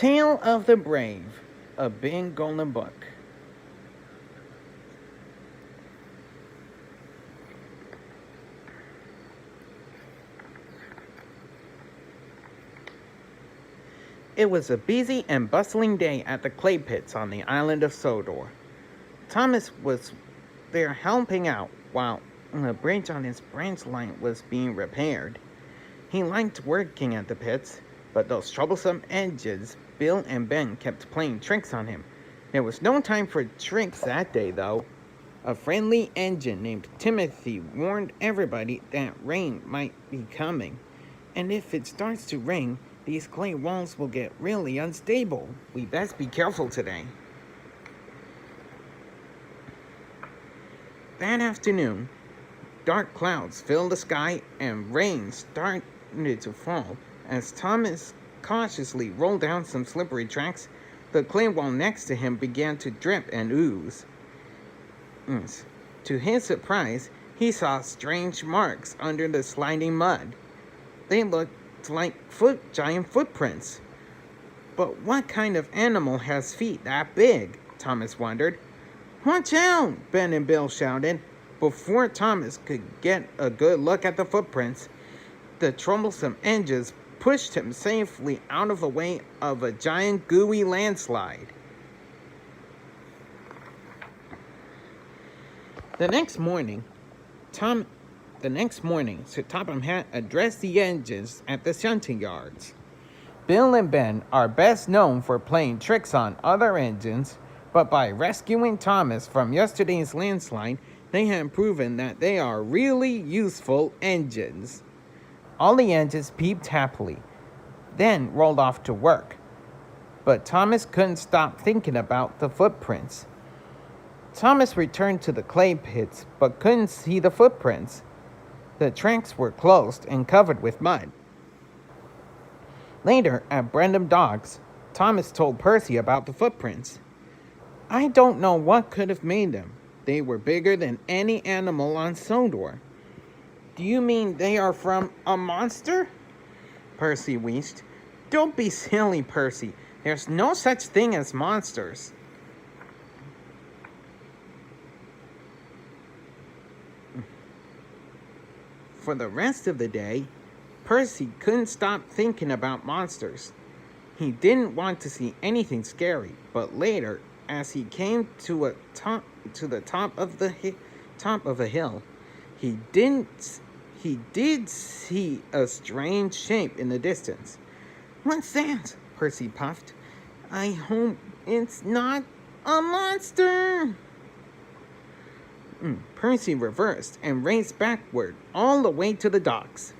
Tale of the Brave, a Ben Golden book. It was a busy and bustling day at the clay pits on the island of Sodor. Thomas was there helping out while the bridge on his branch line was being repaired. He liked working at the pits, but those troublesome edges, Bill and Ben kept playing tricks on him. There was no time for tricks that day, though. A friendly engine named Timothy warned everybody that rain might be coming. And if it starts to rain, these clay walls will get really unstable. We best be careful today. That afternoon, dark clouds filled the sky and rain started to fall. As Thomas cautiously rolled down some slippery tracks, the clay wall next to him began to drip and ooze. To his surprise, he saw strange marks under the sliding mud. They looked like giant footprints. But what kind of animal has feet that big? Thomas wondered. Watch out! Ben and Bill shouted. Before Thomas could get a good look at the footprints, the troublesome edges pushed him safely out of the way of a giant gooey landslide. The next morning, Sir Topham Hatt addressed the engines at the shunting yards. Bill and Ben are best known for playing tricks on other engines, but by rescuing Thomas from yesterday's landslide, they have proven that they are really useful engines. All the engines peeped happily, then rolled off to work. But Thomas couldn't stop thinking about the footprints. Thomas returned to the clay pits, but couldn't see the footprints. The tracks were closed and covered with mud. Later, at Brendam Docks, Thomas told Percy about the footprints. I don't know what could have made them. They were bigger than any animal on Sodor. Do you mean they are from a monster? Percy wheezed. Don't be silly, Percy. There's no such thing as monsters. For the rest of the day, Percy couldn't stop thinking about monsters. He didn't want to see anything scary, but later, as he came to the top of a hill, he did see a strange shape in the distance. What's that? Percy puffed. I hope it's not a monster. Percy reversed and raced backward all the way to the docks.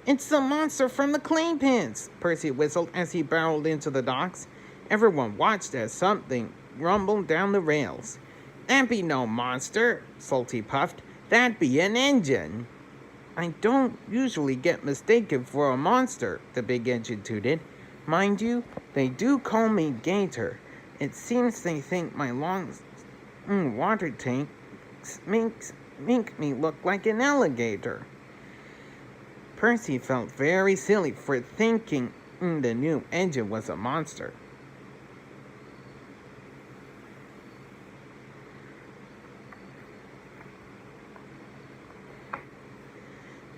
It's the monster from the clay pits, Percy whistled as he barreled into the docks. Everyone watched as something rumbled down the rails. That'd be no monster, Salty puffed. That'd be an engine. I don't usually get mistaken for a monster, the big engine tooted. Mind you, they do call me Gator. It seems they think my long water tank make me look like an alligator. Percy felt very silly for thinking the new engine was a monster.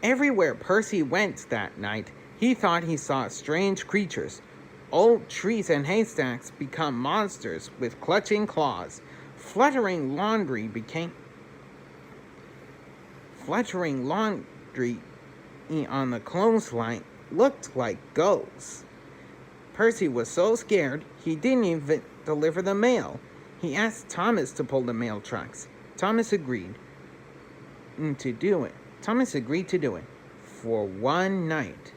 Everywhere Percy went that night, he thought he saw strange creatures. Old trees and haystacks become monsters with clutching claws. Fluttering laundry on the clothesline looked like ghosts. Percy was so scared he didn't even deliver the mail. He asked Thomas to pull the mail trucks. Thomas agreed to do it for one night.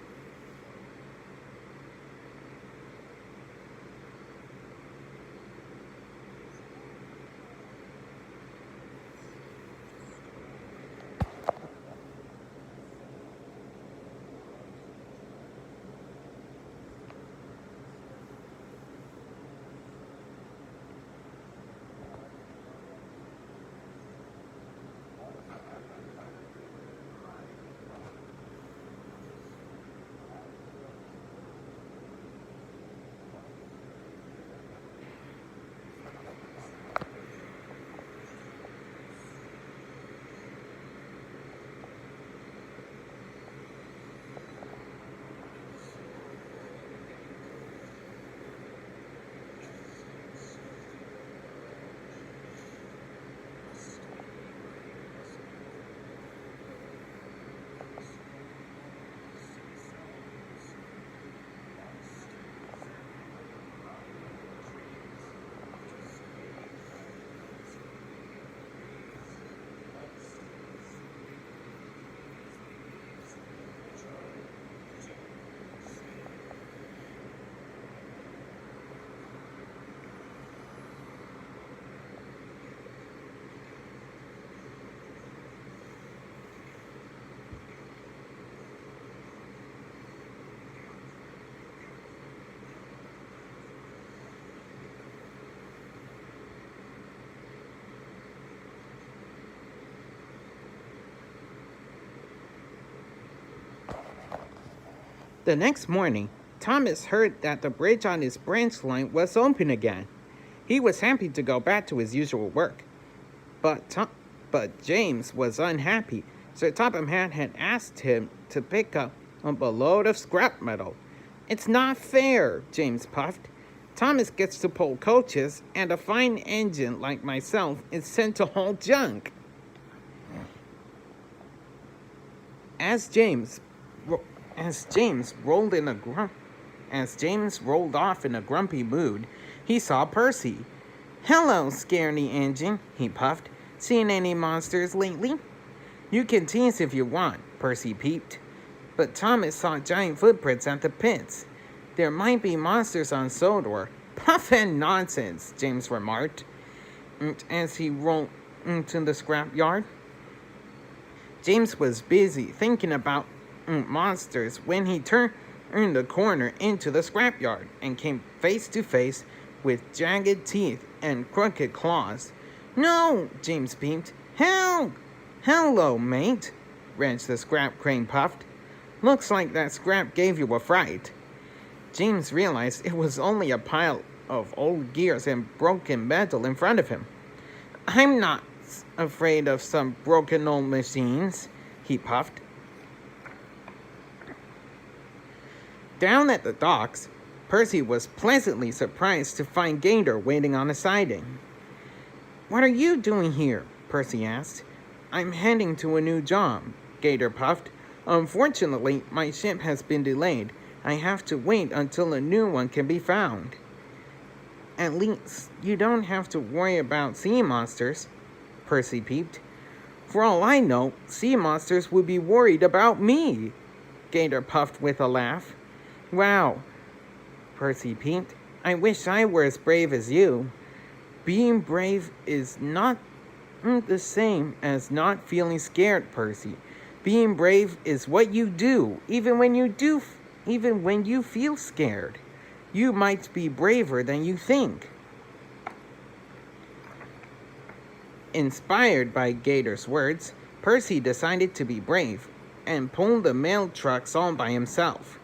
The next morning, Thomas heard that the bridge on his branch line was open again. He was happy to go back to his usual work. But James was unhappy. Sir Topham Hatt had asked him to pick up a load of scrap metal. "It's not fair," James puffed. "Thomas gets to pull coaches, and a fine engine like myself is sent to haul junk." As James rolled off in a grumpy mood, he saw Percy. "Hello, scaredy engine," he puffed. "Seen any monsters lately?" "You can tease if you want," Percy peeped. But Thomas saw giant footprints at the pits. "There might be monsters on Sodor." "Puff and nonsense," James remarked, as he rolled into the scrapyard. James was busy thinking about monsters when he turned the corner into the scrapyard and came face to face with jagged teeth and crooked claws. "No!" James peeped. "Help!" "Hello, mate," Wrench the Scrap Crane puffed. "Looks like that scrap gave you a fright." James realized it was only a pile of old gears and broken metal in front of him. "I'm not afraid of some broken old machines," he puffed. Down at the docks, Percy was pleasantly surprised to find Gator waiting on the siding. "What are you doing here?" Percy asked. "I'm heading to a new job," Gator puffed. "Unfortunately, my ship has been delayed. I have to wait until a new one can be found." "At least you don't have to worry about sea monsters," Percy peeped. "For all I know, sea monsters would be worried about me," Gator puffed with a laugh. "Wow," Percy peeped. "I wish I were as brave as you." "Being brave is not the same as not feeling scared, Percy. Being brave is what you do, even when you feel scared. You might be braver than you think." Inspired by Gator's words, Percy decided to be brave and pulled the mail trucks all by himself.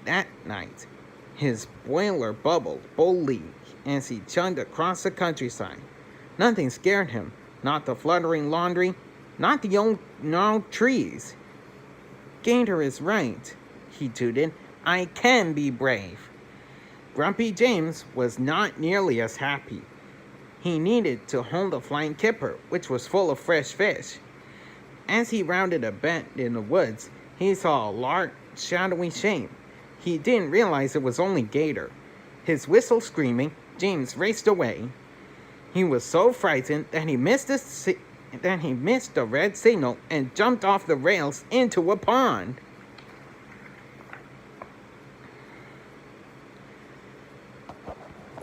That night, his boiler bubbled boldly as he chugged across the countryside. Nothing scared him, not the fluttering laundry, not the old gnarled trees. "Gator is right," he tooted. "I can be brave." Grumpy James was not nearly as happy. He needed to hold the flying kipper, which was full of fresh fish. As he rounded a bend in the woods, he saw a large, shadowy shape. He didn't realize it was only Gator. His whistle screaming, James raced away. He was so frightened that he missed the red signal and jumped off the rails into a pond.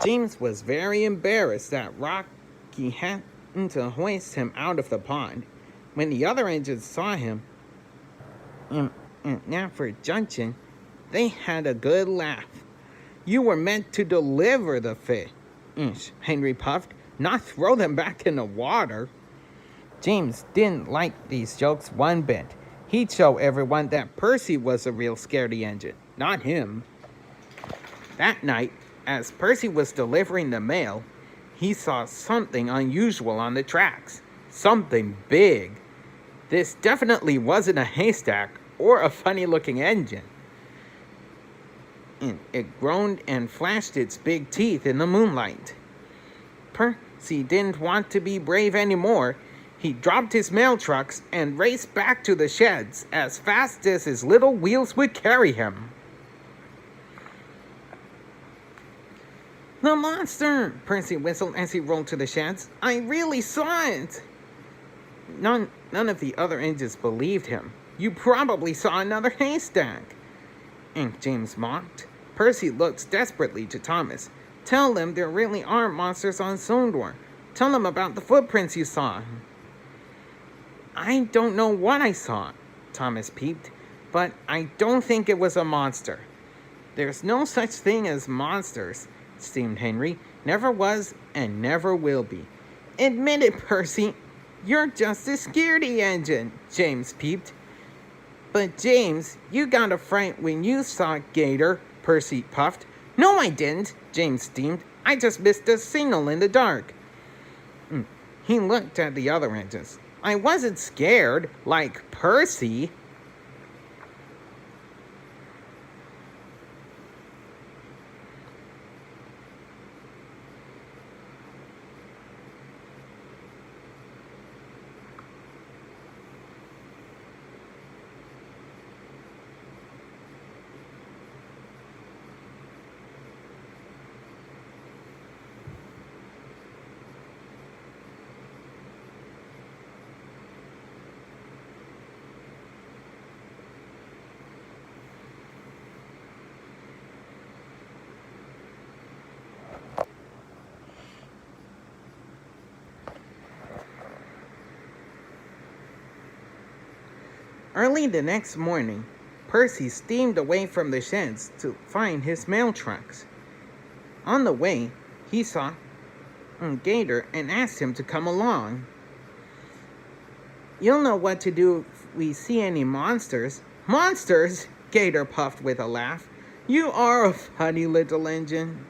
James was very embarrassed that Rocky had to hoist him out of the pond. When the other engines saw him in Knapford Junction, they had a good laugh. "You were meant to deliver the fish," Henry puffed, "not throw them back in the water." James didn't like these jokes one bit. He'd show everyone that Percy was a real scaredy engine, not him. That night, as Percy was delivering the mail, he saw something unusual on the tracks. Something big. This definitely wasn't a haystack or a funny-looking engine. It groaned and flashed its big teeth in the moonlight. Percy didn't want to be brave anymore. He dropped his mail trucks and raced back to the sheds as fast as his little wheels would carry him. "The monster!" Percy whistled as he rolled to the sheds. "I really saw it!" None of the other engines believed him. "You probably saw another haystack," James mocked. Percy looked desperately to Thomas. "Tell them there really are monsters on Sodor. Tell them about the footprints you saw." "I don't know what I saw," Thomas peeped, "but I don't think it was a monster." "There's no such thing as monsters," steamed Henry. "Never was and never will be." "Admit it, Percy. You're just a scaredy engine," James peeped. But James, you got a fright when you saw Gator, Percy puffed. No, I didn't, James steamed. I just missed a signal in the dark. He looked at the other engines. I wasn't scared, like Percy. Early the next morning, Percy steamed away from the sheds to find his mail trucks. On the way, he saw Gator and asked him to come along. You'll know what to do if we see any monsters. Monsters? Gator puffed with a laugh. You are a funny little engine.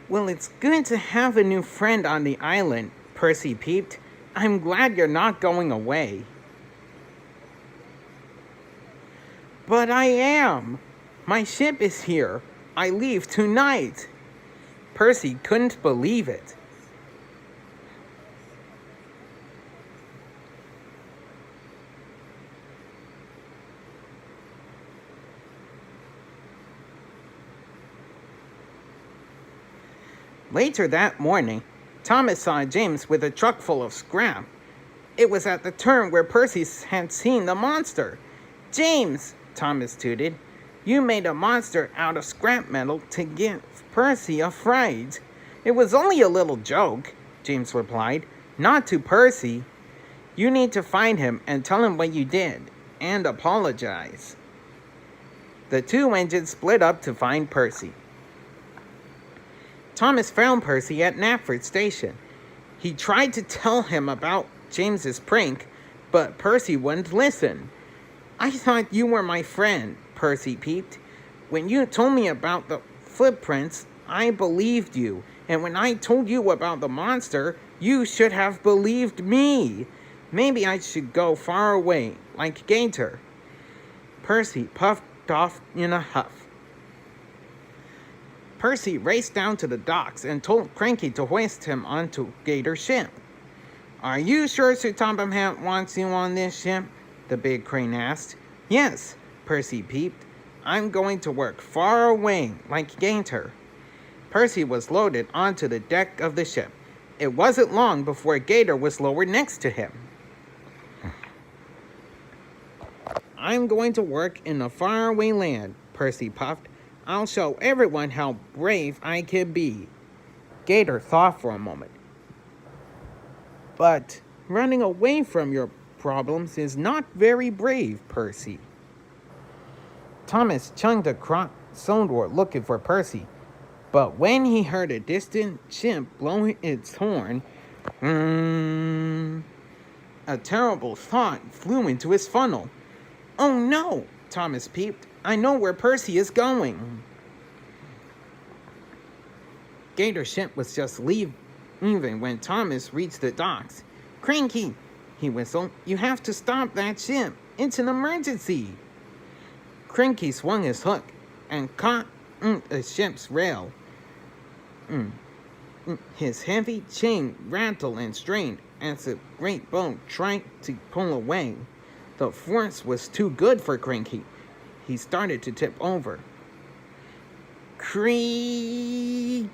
Well, it's good to have a new friend on the island, Percy peeped. I'm glad you're not going away. But I am. My ship is here. I leave tonight. Percy couldn't believe it. Later that morning, Thomas saw James with a truck full of scrap. It was at the turn where Percy had seen the monster. James, Thomas tooted, you made a monster out of scrap metal to give Percy a fright. It was only a little joke, James replied. Not to Percy. You need to find him and tell him what you did, and apologize. The two engines split up to find Percy. Thomas found Percy at Knapford Station. He tried to tell him about James's prank, but Percy wouldn't listen. I thought you were my friend, Percy peeped. When you told me about the footprints, I believed you. And when I told you about the monster, you should have believed me. Maybe I should go far away, like Gator. Percy puffed off in a huff. Percy raced down to the docks and told Cranky to hoist him onto Gator's ship. Are you sure Sir Topham Hatt wants you on this ship? The big crane asked. Yes, Percy peeped. I'm going to work far away, like Gator. Percy was loaded onto the deck of the ship. It wasn't long before Gator was lowered next to him. I'm going to work in a faraway land, Percy puffed. I'll show everyone how brave I can be. Gator thought for a moment. But running away from your problems is not very brave, Percy. Thomas chugged across Sondor looking for Percy, but when he heard a distant ship blow its horn, a terrible thought flew into his funnel. Oh no, Thomas peeped. I know where Percy is going. Gator's ship was just leaving when Thomas reached the docks. Cranky, he whistled. You have to stop that ship. It's an emergency. Cranky swung his hook and caught the ship's rail. His heavy chain rattled and strained as the great boat tried to pull away. The force was too good for Cranky. He started to tip over. Creak!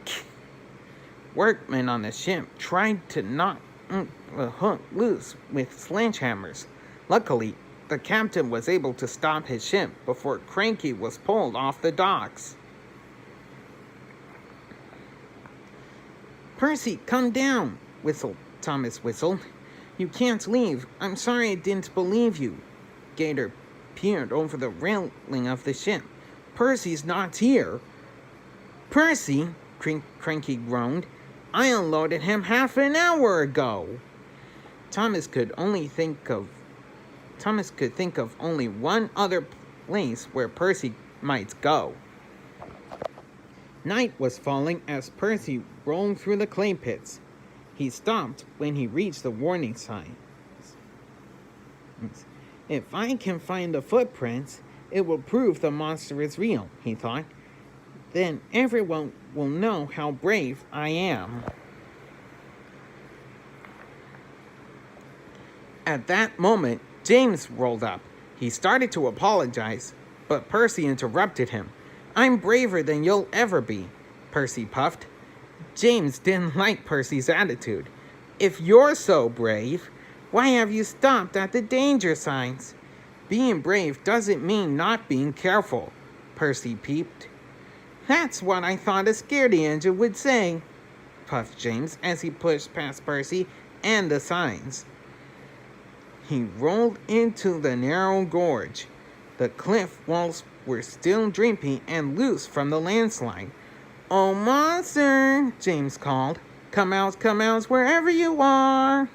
Workmen on the ship tried to knock the hook loose with sledgehammers. Luckily, the captain was able to stop his ship before Cranky was pulled off the docks. Percy, come down, Thomas whistled. You can't leave. I'm sorry I didn't believe you. Gator peered over the railing of the ship. Percy's not here. Percy, Cranky groaned. I unloaded him half an hour ago. Thomas could think of only one other place where Percy might go. Night was falling as Percy rolled through the clay pits. He stopped when he reached the warning signs. If I can find the footprints, it will prove the monster is real, he thought. Then everyone will know how brave I am. At that moment, James rolled up. He started to apologize, but Percy interrupted him. I'm braver than you'll ever be, Percy puffed. James didn't like Percy's attitude. If you're so brave, why have you stopped at the danger signs? Being brave doesn't mean not being careful, Percy peeped. That's what I thought a scaredy engine would say, puffed James as he pushed past Percy and the signs. He rolled into the narrow gorge. The cliff walls were still drippy and loose from the landslide. Oh, monster, James called. Come out, wherever you are.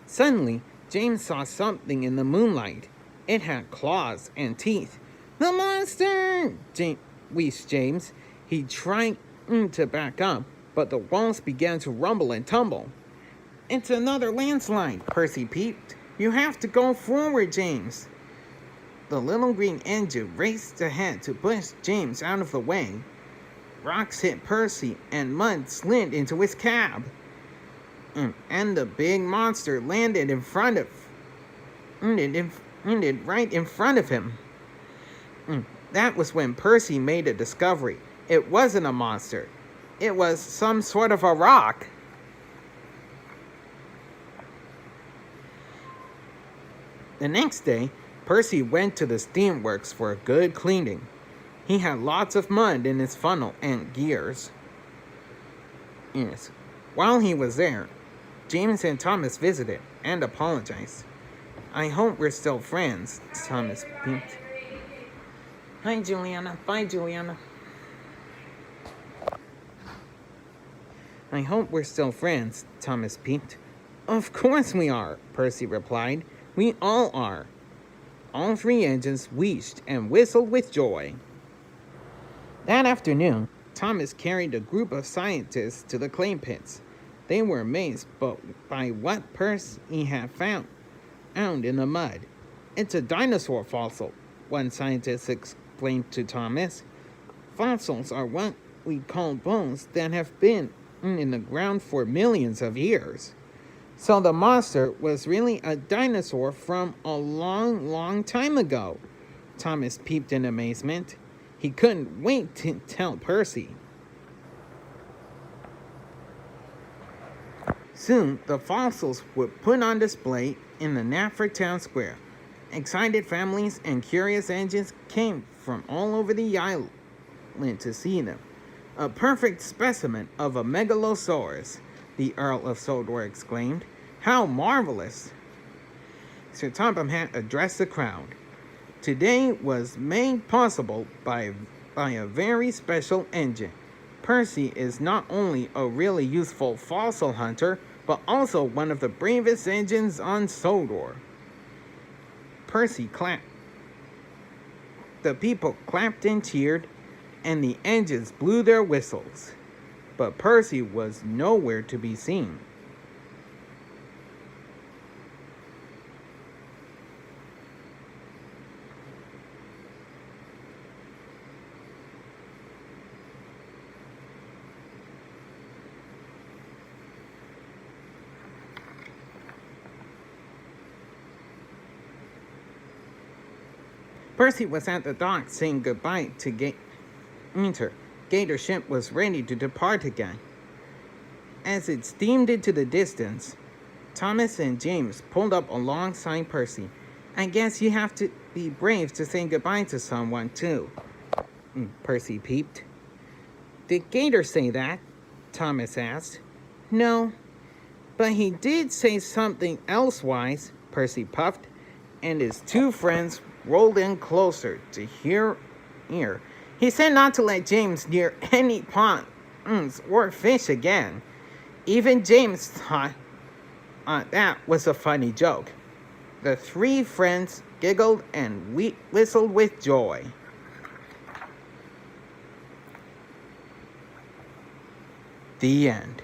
Suddenly, James saw something in the moonlight. It had claws and teeth. The monster! Wheezed James. He tried to back up, but the walls began to rumble and tumble. It's another landslide, Percy peeped. You have to go forward, James. The little green engine raced ahead to push James out of the way. Rocks hit Percy and mud slid into his cab. And the big monster landed right in front of him. That was when Percy made a discovery. It wasn't a monster. It was some sort of a rock. The next day, Percy went to the steamworks for a good cleaning. He had lots of mud in his funnel and gears. Yes. While he was there, James and Thomas visited and apologized. I hope we're still friends, Thomas peeped. Hi, Juliana. Bye, Juliana. I hope we're still friends, Thomas peeped. Of course we are, Percy replied. We all are. All three engines wheezed and whistled with joy. That afternoon, Thomas carried a group of scientists to the clay pits. They were amazed by what Percy had found in the mud. It's a dinosaur fossil, one scientist explained to Thomas. Fossils are what we call bones that have been in the ground for millions of years. So the monster was really a dinosaur from a long, long time ago. Thomas peeped in amazement. He couldn't wait to tell Percy. Soon, the fossils were put on display in the Knapford Town Square. Excited families and curious engines came from all over the excitement to see them. A perfect specimen of a megalosaurus, the Earl of Sodor exclaimed. How marvelous! Sir Topham Hatt addressed the crowd. Today was made possible by a very special engine. Percy is not only a really useful fossil hunter, but also one of the bravest engines on Sodor. Percy clapped. The people clapped and cheered, and the engines blew their whistles. But Percy was nowhere to be seen. Percy was at the dock saying goodbye to Gator. Gator's ship was ready to depart again. As it steamed into the distance, Thomas and James pulled up alongside Percy. I guess you have to be brave to say goodbye to someone, too, Percy peeped. Did Gator say that? Thomas asked. No, but he did say something else wise, Percy puffed, and his two friends rolled in closer to hear. He said not to let James near any ponds or fish again. Even James thought that was a funny joke. The three friends giggled and whistled with joy. The end.